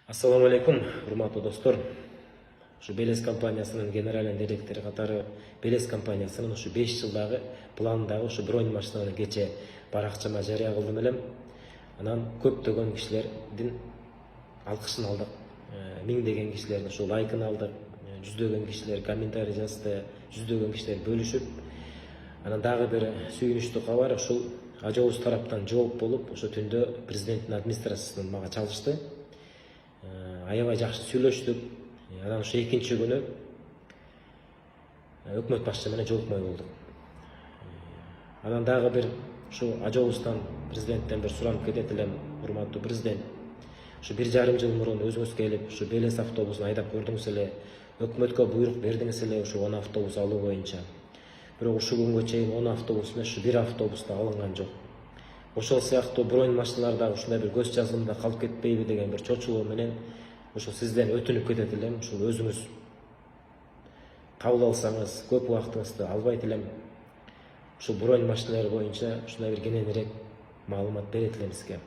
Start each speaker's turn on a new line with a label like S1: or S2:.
S1: Ассаламу алейкум, урматтуу достор. Ушу Белес компаниясынын генеральный директору катары Белес компаниясынын ушу 5 жылдагы планындагы ушу бронь машиналарын кече баракчама жарыя кылдым элем. Анан көптөгөн кишилердин алкышын алдык. Миңдеген кишилердин ушу лайкын алдык. Жүздөгөн кишилер комментарий жазды, жүздөгөн кишилер бөлүшүп. Анан дагы бир сүйүнүчтүү кабар, ушул ажообуз тараптан жооп болуп, ошо түндө президенттин администрациясынан мага чалышты. Аябай жакшы сүйлөштүк. Анан ошо экинчи күнү өкмөт башчысы менен жолукмай болдук. Анан дагы бир ушу ажообуздан президенттен бир суранып кетет элем, урматтуу президент. Ушу 1,5 жыл мурун өзүңүз келип, ушу Белес автобусун айдап көрдүңүз эле, өкмөткө буйрук бердиңиз эле ушу 10 автобус алуу боюнча. Бирок ушул күнгө чейин 10 автобус эмес, ушу 1 автобус да алынган жок. Ошол сыяктуу бронь машиналар дагы ушундай бир көз жазылымда калып кетпейби деген бир чочулоо менен ошо сизден өтүнүп кетет элем. Ушул өзүңүз кабыл алсаңыз, көп убактыңызды албайт элем. Ушул бронь машиналар боюнча ушундай бир кененирээк маалымат берет элем сизге.